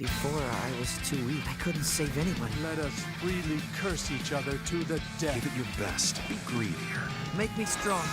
Before I was too weak. I couldn't save anybody. Let us freely curse each other to the death. Give it your best. Be greedier. Make me strong.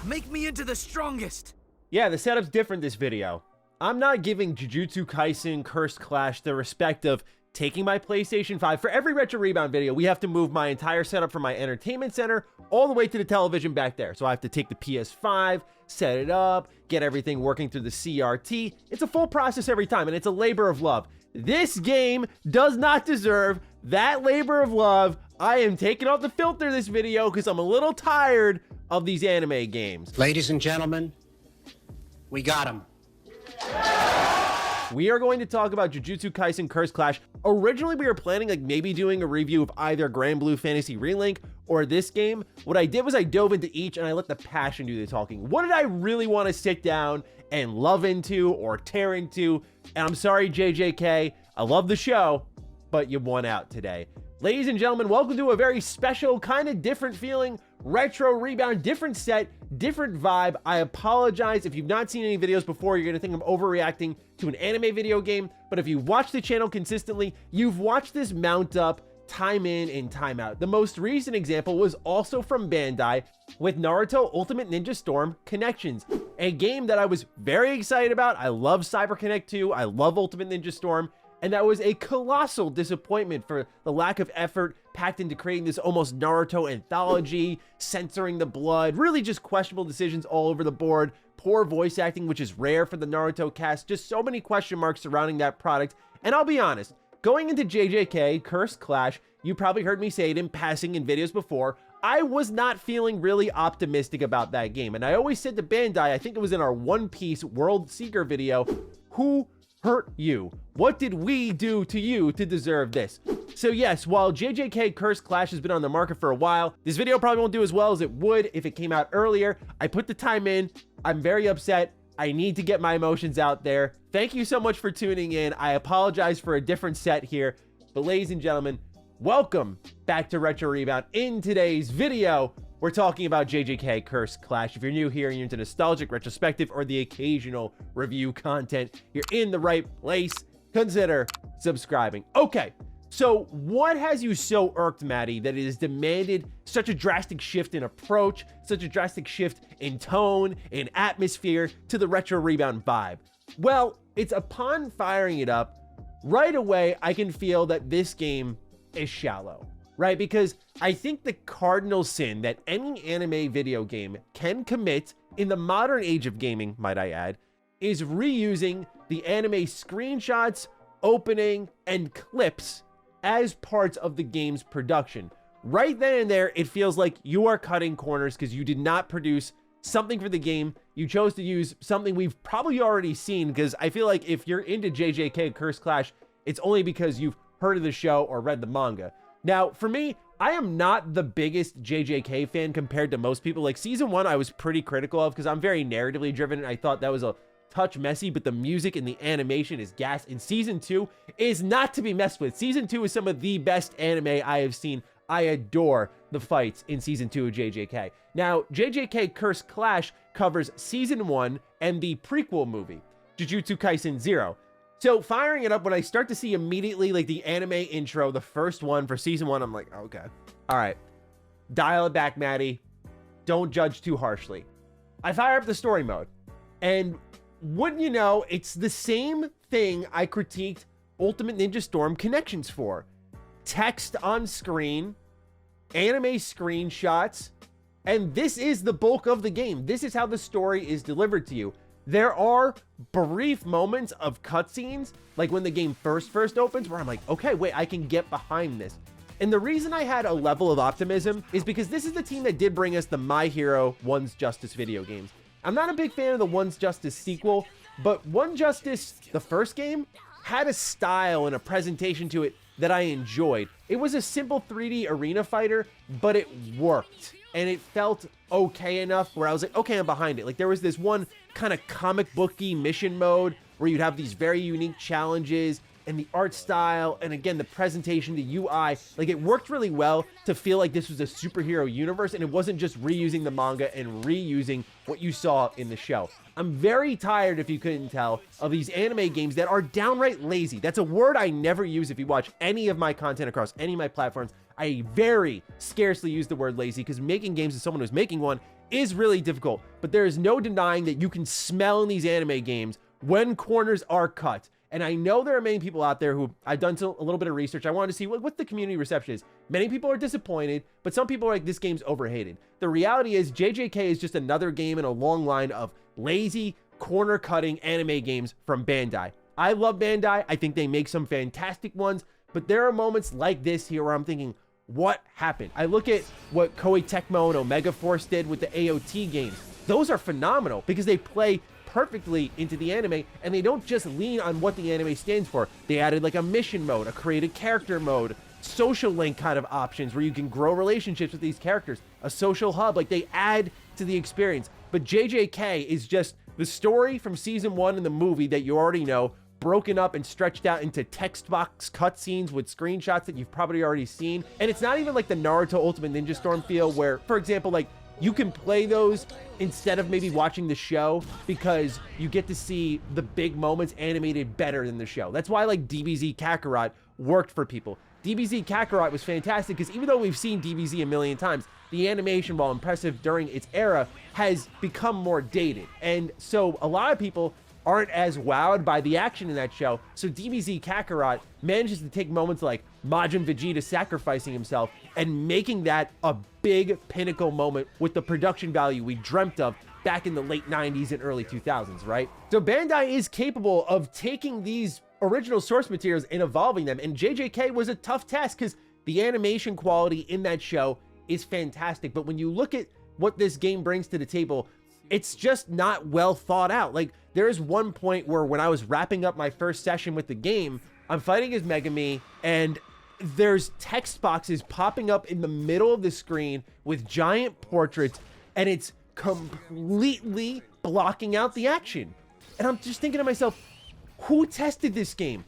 Make me into the strongest. Yeah, the setup's different this video. I'm not giving Jujutsu Kaisen Cursed Clash the respect of taking my PlayStation 5. For every Retro Rebound video, we have to move my entire setup from my entertainment center all the way to the television back there. So I have to take the PS5, set it up, get everything working through the CRT. It's a full process every time, and it's a labor of love. This game does not deserve that labor of love. I am taking off the filter this video because I'm a little tired of these anime games. Ladies and gentlemen, we got him. We are going to talk about Jujutsu Kaisen Cursed Clash. Originally, we were planning like maybe doing a review of either Grand Blue Fantasy Relink or this game. What I did was I dove into each and I let the passion do the talking. What did I really want to sit down and love into or tear into? And I'm sorry, JJK, I love the show, but you won out today. Ladies and gentlemen, welcome to a very special, kind of different feeling, Retro Rebound, different set, different vibe. I apologize if you've not seen any videos before. You're going to think I'm overreacting to an anime video game, but if you watch the channel consistently, you've watched this mount up time in and time out. The most recent example was also from Bandai with Naruto Ultimate Ninja Storm Connections, a game that I was very excited about. I love CyberConnect 2. I love Ultimate Ninja Storm. And that was a colossal disappointment for the lack of effort packed into creating this almost Naruto anthology, censoring the blood, really just questionable decisions all over the board, poor voice acting, which is rare for the Naruto cast, just so many question marks surrounding that product. And I'll be honest, going into JJK Cursed Clash, you probably heard me say it in passing in videos before, I was not feeling really optimistic about that game. And I always said to Bandai, I think it was in our One Piece World Seeker video, who hurt you? What did we do to you to deserve this? So yes, while JJK Cursed Clash has been on the market for a while, this video probably won't do as well as it would if it came out earlier. I put the time in. I'm very upset. I need to get my emotions out there. Thank you so much for tuning in. I apologize for a different set here, but ladies and gentlemen, welcome back to Retro Rebound. In today's video, we're talking about JJK Cursed Clash. If you're new here and you're into nostalgic, retrospective, or the occasional review content, you're in the right place. Consider subscribing. Okay, so what has you so irked, Maddie, that it has demanded such a drastic shift in approach, such a drastic shift in tone, in atmosphere to the Retro Rebound vibe? Well, it's upon firing it up, right away, I can feel that this game is shallow. Right? Because I think the cardinal sin that any anime video game can commit in the modern age of gaming, might I add, is reusing the anime screenshots, opening, and clips as parts of the game's production. Right then and there, it feels like you are cutting corners because you did not produce something for the game. You chose to use something we've probably already seen, because I feel like if you're into JJK Cursed Clash, it's only because you've heard of the show or read the manga. Now, for me, I am not the biggest JJK fan compared to most people. Like, season 1, I was pretty critical of because I'm very narratively driven, and I thought that was a touch messy, but the music and the animation is gas. And season 2 is not to be messed with. Season 2 is some of the best anime I have seen. I adore the fights in season 2 of JJK. Now, JJK Cursed Clash covers season 1 and the prequel movie, Jujutsu Kaisen 0. So firing it up, when I start to see immediately like the anime intro, the first one for season 1, I'm like, okay, all right, dial it back, Maddie. Don't judge too harshly. I fire up the story mode, and wouldn't you know, it's the same thing I critiqued Ultimate Ninja Storm Connections for. Text on screen, anime screenshots, and this is the bulk of the game. This is how the story is delivered to you. There are brief moments of cutscenes, like when the game first opens, where I'm like, okay, wait, I can get behind this. And the reason I had a level of optimism is because this is the team that did bring us the My Hero One's Justice video games. I'm not a big fan of the One's Justice sequel, but One Justice, the first game, had a style and a presentation to it that I enjoyed. It was a simple 3D arena fighter, but it worked. And it felt okay enough where I was like, okay, I'm behind it. Like, there was this one kind of comic booky mission mode where you'd have these very unique challenges, and the art style, and again, the presentation, the UI, like it worked really well to feel like this was a superhero universe, and it wasn't just reusing the manga and reusing what you saw in the show. I'm very tired, if you couldn't tell, of these anime games that are downright lazy. That's a word I never use if you watch any of my content across any of my platforms. I very scarcely use the word lazy because making games as someone who's making one is really difficult, but there is no denying that you can smell in these anime games when corners are cut. And I know there are many people out there who I've done a little bit of research. I wanted to see what the community reception is. Many people are disappointed, but some people are like, this game's overhated. The reality is JJK is just another game in a long line of lazy, corner-cutting anime games from Bandai. I love Bandai. I think they make some fantastic ones, but there are moments like this here where I'm thinking, what happened? I look at what Koei Tecmo and Omega Force did with the AOT games. Those are phenomenal because they play perfectly into the anime, and they don't just lean on what the anime stands for. They added like a mission mode, a created character mode, social link kind of options where you can grow relationships with these characters, a social hub. Like, they add to the experience. But JJK is just the story from season 1 in the movie that you already know, broken up and stretched out into text box cutscenes with screenshots that you've probably already seen. And it's not even like the Naruto Ultimate Ninja Storm feel where, for example, like, you can play those instead of maybe watching the show because you get to see the big moments animated better than the show. That's why like DBZ Kakarot worked for people. DBZ Kakarot was fantastic because even though we've seen DBZ a million times, the animation, while impressive during its era, has become more dated. And so a lot of people aren't as wowed by the action in that show. So DBZ Kakarot manages to take moments like Majin Vegeta sacrificing himself and making that a big pinnacle moment with the production value we dreamt of back in the late 90s and early 2000s, right? So Bandai is capable of taking these original source materials and evolving them. And JJK was a tough task because the animation quality in that show is fantastic. But when you look at what this game brings to the table, it's just not well thought out. Like, there is one point where when I was wrapping up my first session with the game, I'm fighting as Megami, and there's text boxes popping up in the middle of the screen with giant portraits, and it's completely blocking out the action. And I'm just thinking to myself, who tested this game?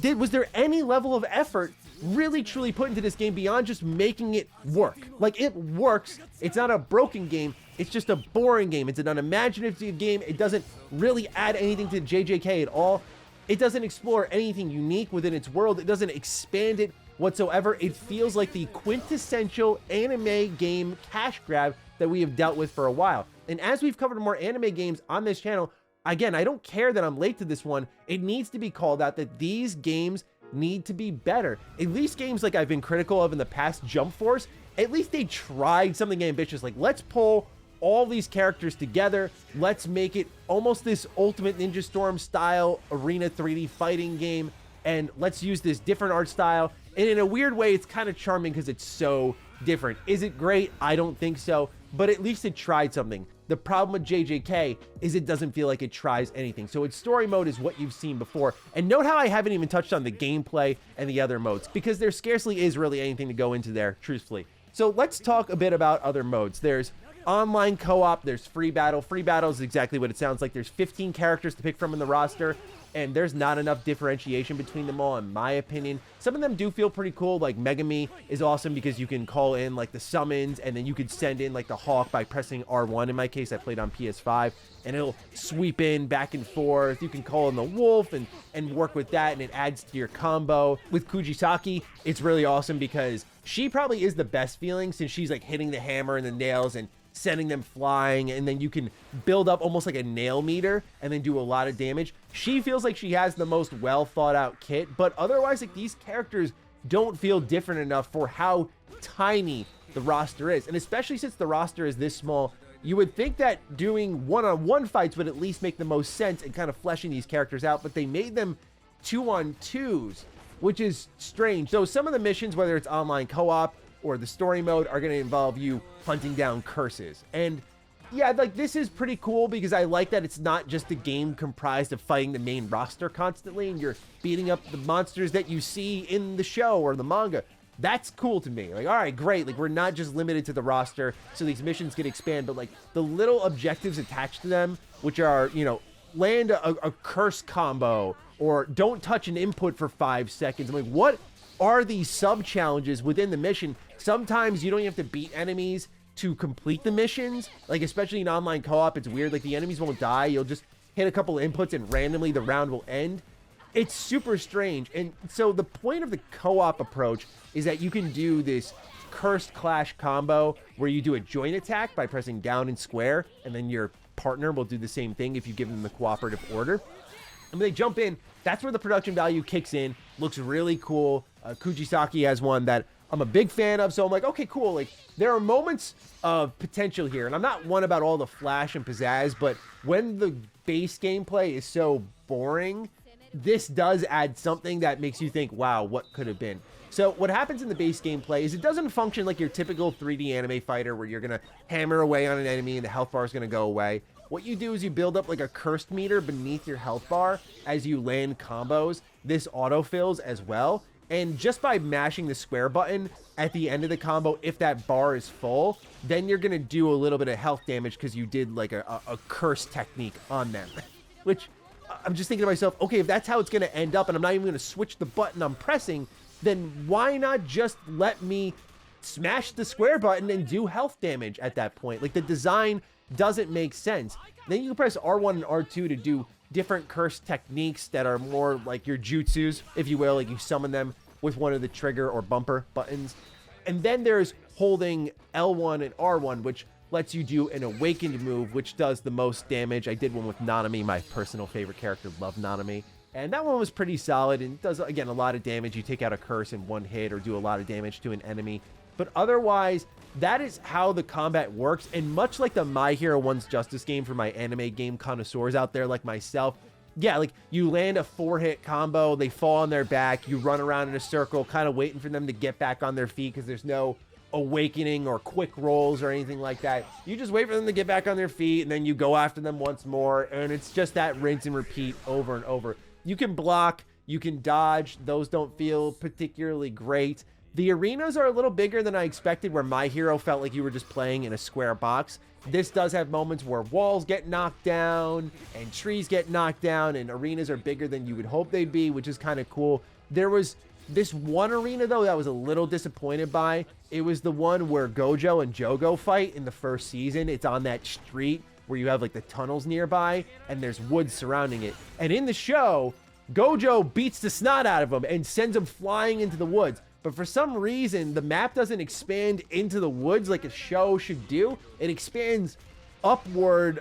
Was there any level of effort really truly put into this game beyond just making it work? Like, it works. It's not a broken game. It's just a boring game. It's an unimaginative game. It doesn't really add anything to JJK at all. It doesn't explore anything unique within its world. It doesn't expand it whatsoever. It feels like the quintessential anime game cash grab that we have dealt with for a while. And as we've covered more anime games on this channel, again, I don't care that I'm late to this one. It needs to be called out that these games need to be better. At least games like I've been critical of in the past, Jump Force, at least they tried something ambitious. Like, let's pull all these characters together. Let's make it almost this Ultimate Ninja Storm style arena 3D fighting game. And let's use this different art style. And in a weird way, it's kind of charming because it's so different. Is it great? I don't think so. But at least it tried something. The problem with JJK is it doesn't feel like it tries anything. So its story mode is what you've seen before. And note how I haven't even touched on the gameplay and the other modes because there scarcely is really anything to go into there, truthfully. So let's talk a bit about other modes. There's online co-op, there's free battle. Free battle is exactly what it sounds like. There's 15 characters to pick from in the roster, and there's not enough differentiation between them all, in my opinion. Some of them do feel pretty cool. Like Megami is awesome because you can call in like the summons, and then you could send in like the Hawk by pressing R1. In my case, I played on PS5, and it'll sweep in back and forth. You can call in the wolf and work with that, and it adds to your combo. With Kujisaki, it's really awesome because she probably is the best feeling since she's like hitting the hammer and the nails and sending them flying, and then you can build up almost like a nail meter and then do a lot of damage. She feels like she has the most well thought out kit, but otherwise, like, these characters don't feel different enough for how tiny the roster is. And especially since the roster is this small, you would think that doing one-on-one fights would at least make the most sense and kind of fleshing these characters out, but they made them 2-on-2s, which is strange. So some of the missions, whether it's online co-op or the story mode, are going to involve you hunting down curses. And yeah, like, this is pretty cool because I like that it's not just a game comprised of fighting the main roster constantly and you're beating up the monsters that you see in the show or the manga. That's cool to me. Like, all right, great. Like, we're not just limited to the roster, so these missions can expand, but like the little objectives attached to them, which are, you know, land a curse combo, or don't touch an input for 5 seconds. I'm like, what are these sub challenges within the mission? Sometimes you don't even have to beat enemies to complete the missions, like especially in online co-op. It's weird, like the enemies won't die, you'll just hit a couple of inputs and randomly the round will end. It's super strange. And so the point of the co-op approach is that you can do this cursed clash combo where you do a joint attack by pressing down and square, and then your partner will do the same thing if you give them the cooperative order. And when they jump in, that's where the production value kicks in. Looks really cool. Kujisaki has one that I'm a big fan of, so I'm like, okay, cool. Like, there are moments of potential here, and I'm not one about all the flash and pizzazz, but when the base gameplay is so boring, this does add something that makes you think, wow, what could have been? So what happens in the base gameplay is it doesn't function like your typical 3D anime fighter where you're going to hammer away on an enemy and the health bar is going to go away. What you do is you build up like a cursed meter beneath your health bar as you land combos. This autofills as well. And just by mashing the square button at the end of the combo, if that bar is full, then you're going to do a little bit of health damage because you did like a curse technique on them. Which I'm just thinking to myself, okay, if that's how it's going to end up and I'm not even going to switch the button I'm pressing, then why not just let me smash the square button and do health damage at that point? Like, the design doesn't make sense. Then you can press R1 and R2 to do different curse techniques that are more like your jutsus, if you will, like you summon them with one of the trigger or bumper buttons. And then there's holding L1 and R1, which lets you do an awakened move, which does the most damage. I did one with Nanami, my personal favorite character. Love Nanami. And that one was pretty solid and does, again, a lot of damage. You take out a curse in one hit or do a lot of damage to an enemy. But otherwise, that is how the combat works. And much like the My Hero One's Justice game for my anime game connoisseurs out there like myself, yeah, like you land a 4-hit combo, they fall on their back, you run around in a circle, kind of waiting for them to get back on their feet because there's no awakening or quick rolls or anything like that. You just wait for them to get back on their feet and then you go after them once more. And it's just that rinse and repeat over and over. You can block, you can dodge. Those don't feel particularly great. The arenas are a little bigger than I expected, where My Hero felt like you were just playing in a square box. This does have moments where walls get knocked down and trees get knocked down and arenas are bigger than you would hope they'd be, which is kind of cool. There was this one arena, though, that I was a little disappointed by. It was the one where Gojo and Jogo fight in the first season. It's on that street where you have like the tunnels nearby and there's woods surrounding it. And in the show, Gojo beats the snot out of him and sends him flying into the woods. But for some reason, the map doesn't expand into the woods like a show should do. It expands upward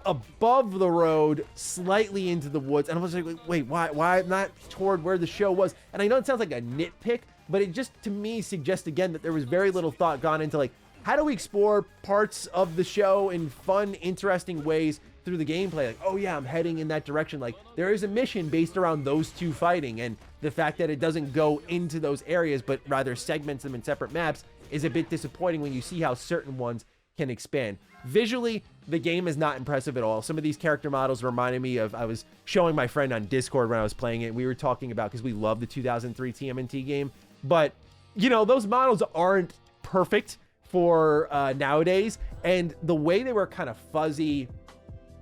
above the road, slightly into the woods. And I was like, wait, why not toward where the show was? And I know it sounds like a nitpick, but it just, to me, suggests again that there was very little thought gone into like, how do we explore parts of the show in fun, interesting ways through the gameplay? Like, oh yeah, I'm heading in that direction. Like, there is a mission based around those two fighting, and the fact that it doesn't go into those areas, but rather segments them in separate maps is a bit disappointing when you see how certain ones can expand. Visually, the game is not impressive at all. Some of these character models reminded me of, I was showing my friend on Discord when I was playing it. We were talking about, because we love the 2003 TMNT game, but, you know, those models aren't perfect for nowadays, and the way they were kind of fuzzy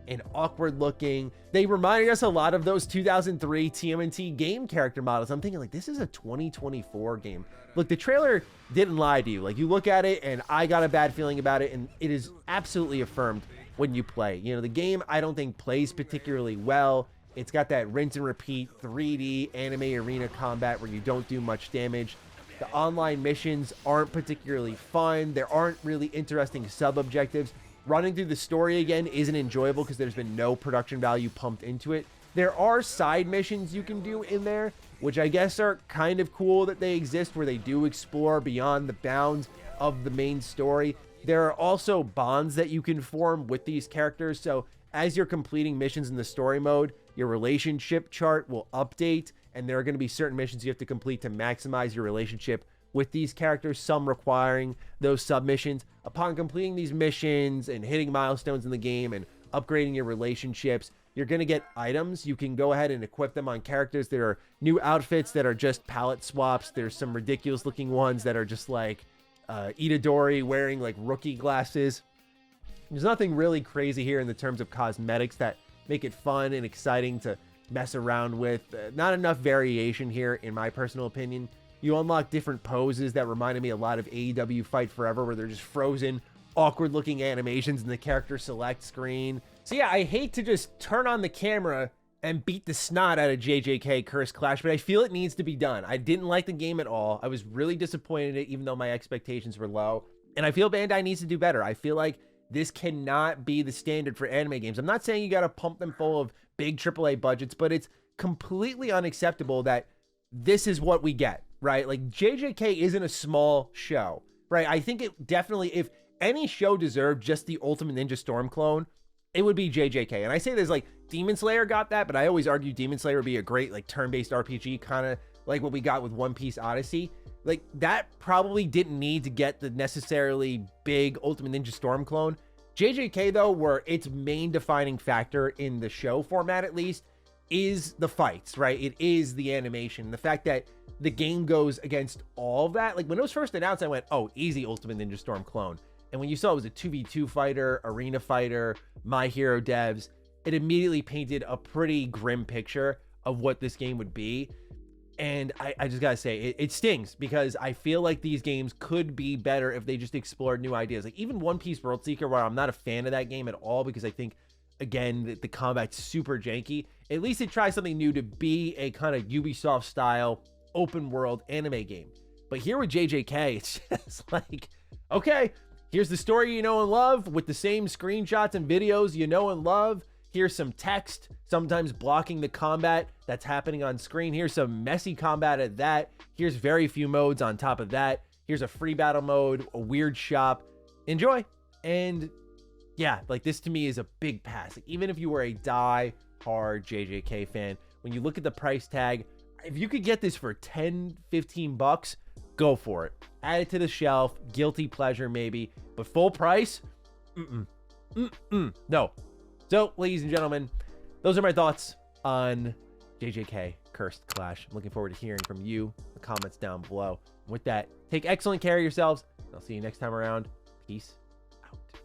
and awkward looking, they reminded us a lot of those 2003 TMNT game character models. I'm thinking like, this is a 2024 game. Look, the trailer didn't lie to you. Like, you look at it and I got a bad feeling about it, and it is absolutely affirmed when you play. You know, the game I don't think plays particularly well. It's got that rinse and repeat 3D anime arena combat where you don't do much damage. The online missions aren't particularly fun. There aren't really interesting sub-objectives. Running through the story again isn't enjoyable because there's been no production value pumped into it. There are side missions you can do in there, which I guess are kind of cool that they exist, where they do explore beyond the bounds of the main story. There are also bonds that you can form with these characters. So as you're completing missions in the story mode, your relationship chart will update, and there are going to be certain missions you have to complete to maximize your relationship with these characters, some requiring those submissions. Upon completing these missions and hitting milestones in the game and upgrading your relationships, you're going to get items. You can go ahead and equip them on characters. There are new outfits that are just palette swaps. There's some ridiculous looking ones that are just like Itadori wearing like rookie glasses. There's nothing really crazy here in the terms of cosmetics that make it fun and exciting to mess around with. Not enough variation here, in my personal opinion. You unlock different poses that reminded me a lot of AEW Fight Forever, where they're just frozen, awkward looking animations in the character select screen. So yeah, I hate to just turn on the camera and beat the snot out of JJK Curse Clash, but I feel it needs to be done. I didn't like the game at all. I was really disappointed in it, even though my expectations were low. And I feel Bandai needs to do better. I feel like this cannot be the standard for anime games. I'm not saying you got to pump them full of big AAA budgets, but it's completely unacceptable that this is what we get, right? Like, JJK isn't a small show, right? I think it definitely, if any show deserved just the Ultimate Ninja Storm clone, it would be JJK. And I say this, like, Demon Slayer got that, but I always argue Demon Slayer would be a great, like, turn-based RPG, kind of like what we got with One Piece Odyssey. Like, that probably didn't need to get the necessarily big Ultimate Ninja Storm clone. JJK, though, where its main defining factor in the show format, at least, is the fights, right? It is the animation. The fact that the game goes against all of that. Like, when it was first announced, I went, oh, easy Ultimate Ninja Storm clone. And when you saw it was a 2v2 fighter, arena fighter, My Hero devs, it immediately painted a pretty grim picture of what this game would be. And I just gotta say, it stings, because I feel like these games could be better if they just explored new ideas. Like, even One Piece World Seeker, where I'm not a fan of that game at all, because I think, again, the combat's super janky. At least it tries something new to be a kind of Ubisoft style open world anime game. But here with JJK, it's just like, okay, here's the story you know and love with the same screenshots and videos you know and love. Here's some text, sometimes blocking the combat that's happening on screen. Here's some messy combat at that. Here's very few modes on top of that. Here's a free battle mode, a weird shop. Enjoy. And yeah, like, this to me is a big pass. Like, even if you were a die-hard JJK fan, when you look at the price tag, if you could get this for 10, 15 bucks, go for it. Add it to the shelf, guilty pleasure maybe, but full price? No. So, ladies and gentlemen, those are my thoughts on JJK Cursed Clash. I'm looking forward to hearing from you in the comments down below. With that, take excellent care of yourselves. I'll see you next time around. Peace.